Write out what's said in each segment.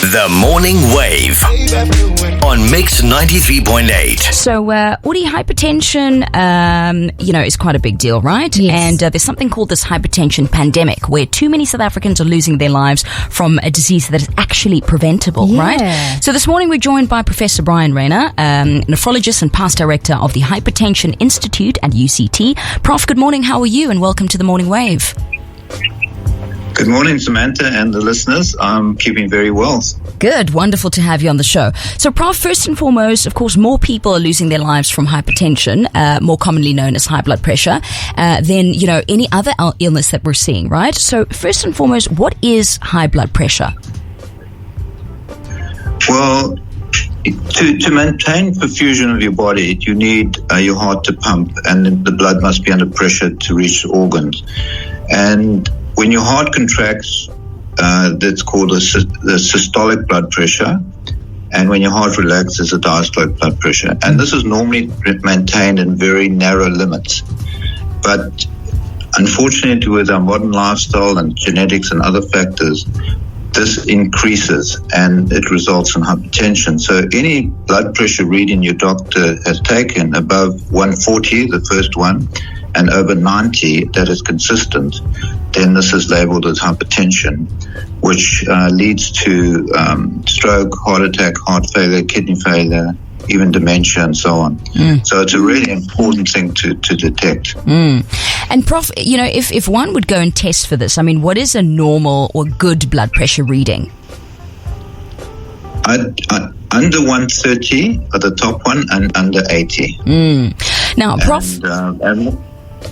The Morning Wave on Mix 93.8. So, Udi, hypertension, is quite a big deal, right? Yes. And there's something called this hypertension pandemic, where too many South Africans are losing their lives from a disease that is actually preventable, right? So this morning we're joined by Professor Brian Rayner, nephrologist and past director of the Hypertension Institute at UCT. Prof, good morning. How are you? And welcome to the Morning Wave. Good morning, Samantha and the listeners. I'm keeping very well. Good. Wonderful to have you on the show. So, Prof, first and foremost, of course, more people are losing their lives from hypertension, more commonly known as high blood pressure, than, any other illness that we're seeing, right? So, first and foremost, what is high blood pressure? Well, to maintain perfusion of your body, you need your heart to pump, and the blood must be under pressure to reach the organs. And when your heart contracts, that's called the systolic blood pressure. And when your heart relaxes, a diastolic blood pressure. And this is normally maintained in very narrow limits. But unfortunately, with our modern lifestyle and genetics and other factors, this increases and it results in hypertension. So any blood pressure reading your doctor has taken above 140, the first one, and over 90 that is consistent, then this is labeled as hypertension, which leads to stroke, heart attack, heart failure, kidney failure, even dementia and so on. So it's a really important thing to detect. And Prof, if one would go and test for this, what is a normal or good blood pressure reading? Under 130 are the top one, and under 80. Now, Prof...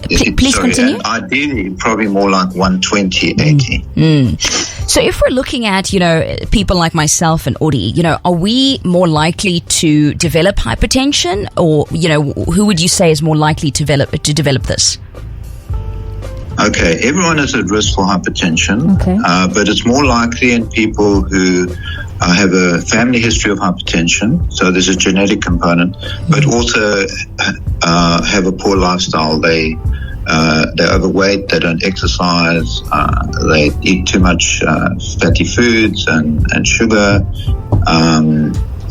Please continue. And ideally, probably more like 120, 80. So if we're looking at, people like myself and Udi, are we more likely to develop hypertension, or, who would you say is more likely to develop this? Okay, everyone is at risk for hypertension, but it's more likely in people who have a family history of hypertension, so there's a genetic component, but also have a poor lifestyle. They're overweight, they don't exercise, they eat too much fatty foods and sugar,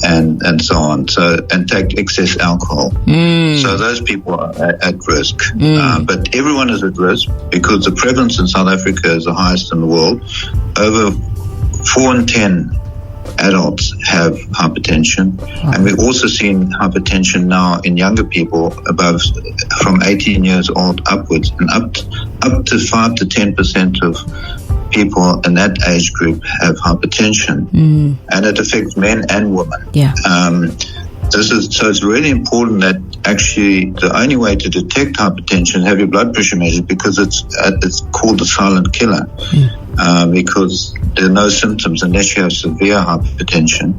and so on. And take excess alcohol. So those people are at risk. But everyone is at risk because the prevalence in South Africa is the highest in the world. Over 4 in 10 adults have hypertension, and we're also seeing hypertension now in younger people from 18 years old upwards, and up to 5 to 10% of people in that age group have hypertension, and it affects men and women. So it's really important that actually the only way to detect hypertension is have your blood pressure measured, because it's called the silent killer, because there are no symptoms unless you have severe hypertension.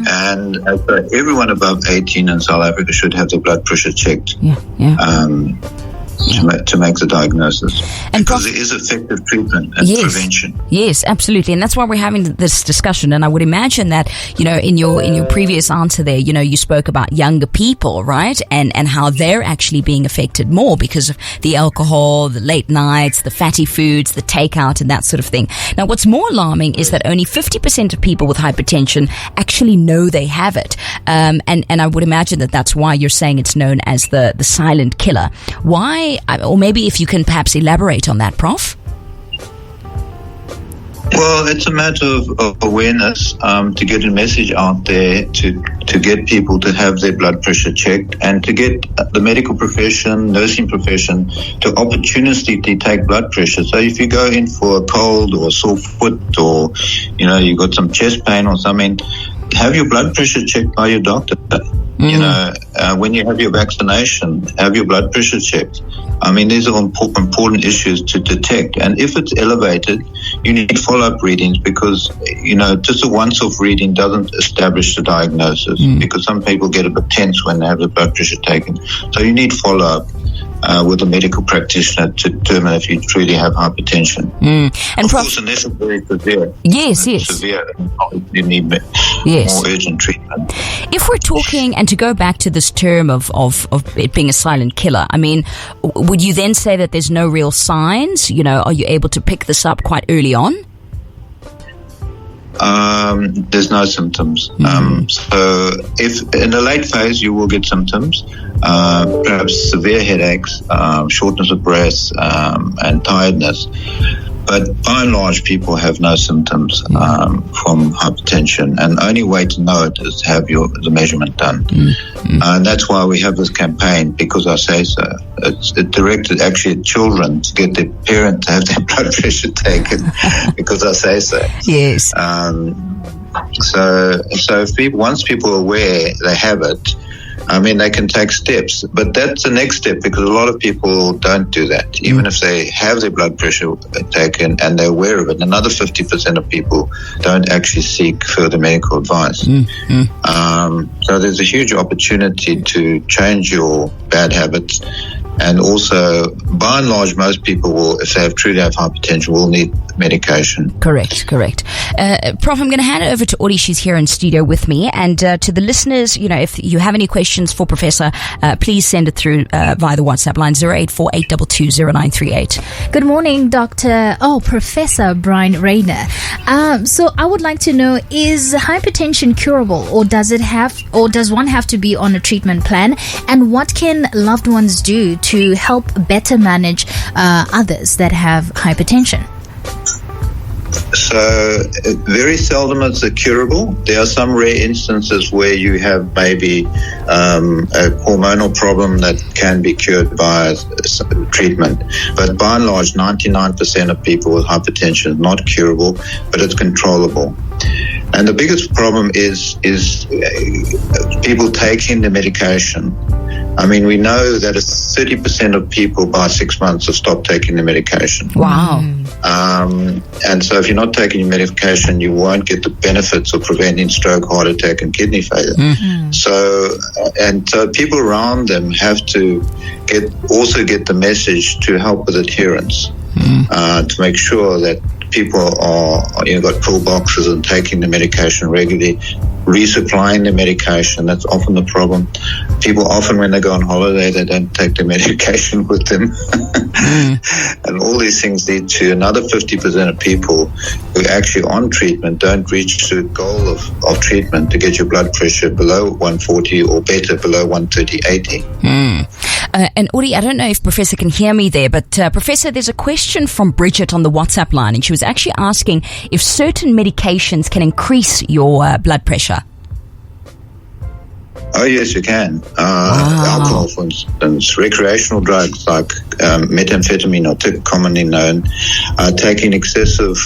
And so everyone above 18 in South Africa should have their blood pressure checked. To make the diagnosis, and because there is effective treatment and prevention. Yes, absolutely, and that's why we're having this discussion. And I would imagine that in your previous answer there, you spoke about younger people, right, and how they're actually being affected more because of the alcohol, the late nights, the fatty foods, the takeout, and that sort of thing. Now, what's more alarming is that only 50% of people with hypertension actually know they have it, and I would imagine that that's why you're saying it's known as the silent killer. Why? Or maybe if you can perhaps elaborate on that, Prof? Well, it's a matter of awareness, to get a message out there, to get people to have their blood pressure checked, and to get the medical profession, nursing profession, to opportunistically take blood pressure. So if you go in for a cold or a sore foot, or, you've got some chest pain or something, have your blood pressure checked by your doctor. When you have your vaccination, have your blood pressure checked. These are important issues to detect. And if it's elevated, you need follow-up readings, because, just a once-off reading doesn't establish the diagnosis, because some people get a bit tense when they have the blood pressure taken. So you need follow-up with a medical practitioner to determine if you truly have hypertension. And of course, unless it's very severe. Yes. Severe, you need more urgent treatment. If we're talking, and to go back to this term of it being a silent killer, would you then say that there's no real signs? Are you able to pick this up quite early on? There's no symptoms. So if in the late phase you will get symptoms, perhaps severe headaches, shortness of breath, and tiredness. But by and large, people have no symptoms from hypertension, and the only way to know it is to have the measurement done. And that's why we have this campaign, because I say so. It's directed actually at children to get their parents to have their blood pressure taken, because I say so. Yes. So if once people are aware they have it, I mean, they can take steps, but that's the next step, because a lot of people don't do that. Even if they have their blood pressure taken and they're aware of it, another 50% of people don't actually seek further medical advice. So there's a huge opportunity to change your bad habits. And also, by and large, most people will, if they truly have hypertension, will need medication. Correct. Prof, I'm going to hand it over to Ori. She's here in studio with me. And to the listeners, if you have any questions for Professor, please send it through via the WhatsApp line 084-822-0938. Good morning, Professor Brian Rayner. So I would like to know, is hypertension curable, or does one have to be on a treatment plan? And what can loved ones do to help better manage others that have hypertension? So very seldom is it curable. There are some rare instances where you have maybe a hormonal problem that can be cured by treatment. But by and large, 99% of people with hypertension is not curable, but it's controllable. And the biggest problem is people taking the medication. I mean, we know that 30% of people by 6 months have stopped taking the medication. Wow. And so if you're not taking your medication, you won't get the benefits of preventing stroke, heart attack, and kidney failure. So people around them have to get the message to help with adherence, to make sure that people are, got full boxes and taking the medication regularly, resupplying the medication. That's often the problem. People often, when they go on holiday, they don't take the medication with them. And all these things lead to another 50% of people who are actually on treatment don't reach the goal of treatment to get your blood pressure below 140 or better, below 130/80. And Uri, I don't know if Professor can hear me there, but Professor, there's a question from Bridget on the WhatsApp line, and she was actually asking if certain medications can increase your blood pressure. Oh, yes, you can. Alcohol, for instance, recreational drugs like methamphetamine, or commonly known, taking excessive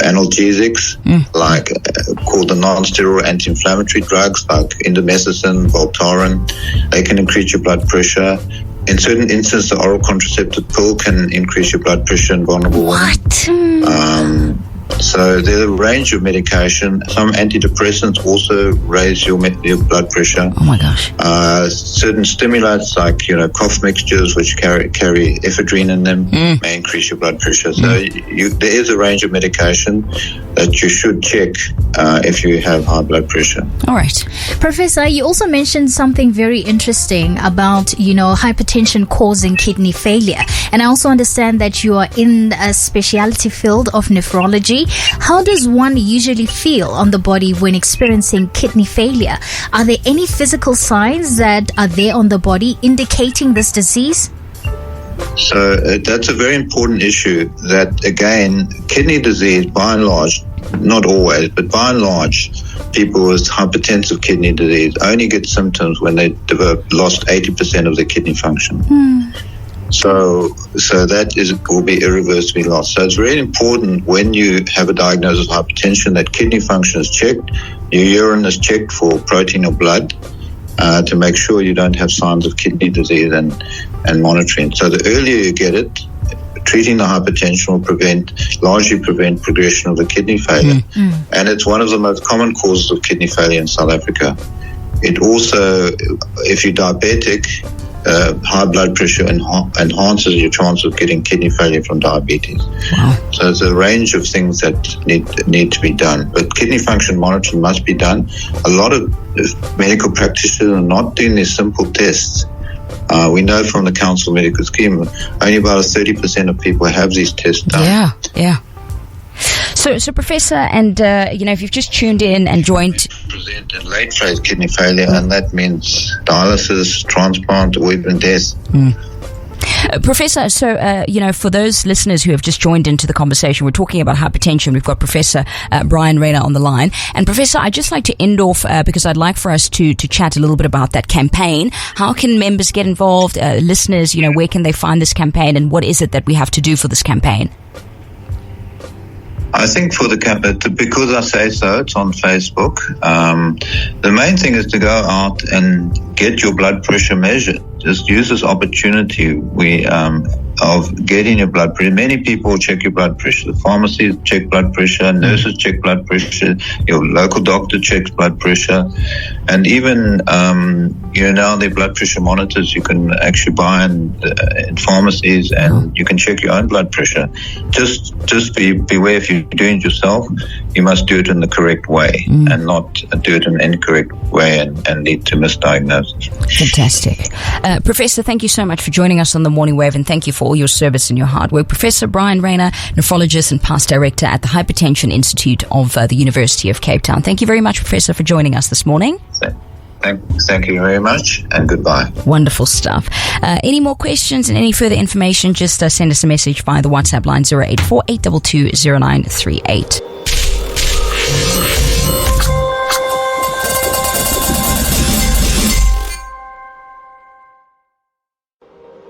analgesics, like called the non-steroidal anti-inflammatory drugs like indomethacin, Voltaren. They can increase your blood pressure. In certain instances, the oral contraceptive pill can increase your blood pressure in vulnerable women. So there's a range of medication. Some antidepressants also raise your blood pressure. Oh my gosh. Certain stimulants like, cough mixtures which carry ephedrine in them may increase your blood pressure. So there is a range of medication that you should check if you have high blood pressure. All right. Professor, you also mentioned something very interesting about, hypertension causing kidney failure. And I also understand that you are in a specialty field of nephrology. How does one usually feel on the body when experiencing kidney failure? Are there any physical signs that are there on the body indicating this disease? So that's a very important issue that, again, kidney disease, by and large, not always, but by and large, people with hypertensive kidney disease only get symptoms when they lost 80% of their kidney function. So that will be irreversibly lost. So it's really important when you have a diagnosis of hypertension that kidney function is checked, your urine is checked for protein or blood, to make sure you don't have signs of kidney disease and monitoring. So the earlier you get it, treating the hypertension will largely prevent progression of the kidney failure. And it's one of the most common causes of kidney failure in South Africa. It also, if you're diabetic, high blood pressure enhances your chance of getting kidney failure from diabetes. Wow. So there's a range of things that need to be done. But kidney function monitoring must be done. A lot of medical practitioners are not doing these simple tests. We know from the Council Medical Scheme, only about 30% of people have these tests done. Yeah. So Professor, and if you've just tuned in and joined, present in late phase kidney failure, and that means dialysis, transplant, or even death. Professor, so, for those listeners who have just joined into the conversation, we're talking about hypertension. We've got Professor Brian Rayner on the line. And Professor, I'd just like to end off, because I'd like for us to chat a little bit about that campaign. How can members get involved? Listeners, where can they find this campaign, and what is it that we have to do for this campaign? I think for the campaign, because I say so, it's on Facebook. The main thing is to go out and get your blood pressure measured. Just use this opportunity of getting your blood pressure. Many people check your blood pressure. The pharmacies check blood pressure, nurses check blood pressure, your local doctor checks blood pressure, and even now their blood pressure monitors you can actually buy in pharmacies, and you can check your own blood pressure. Just beware, if you're doing it yourself, you must do it in the correct way and not do it in an incorrect way and lead to misdiagnosis. Fantastic. Professor, thank you so much for joining us on the Morning Wave, and thank you for all your service and your hard work. Professor Brian Rayner, nephrologist and past director at the Hypertension Institute of the University of Cape Town. Thank you very much, Professor, for joining us this morning. Thank you very much, and goodbye. Wonderful stuff. Any more questions and any further information, just send us a message via the WhatsApp line 084 822 0938.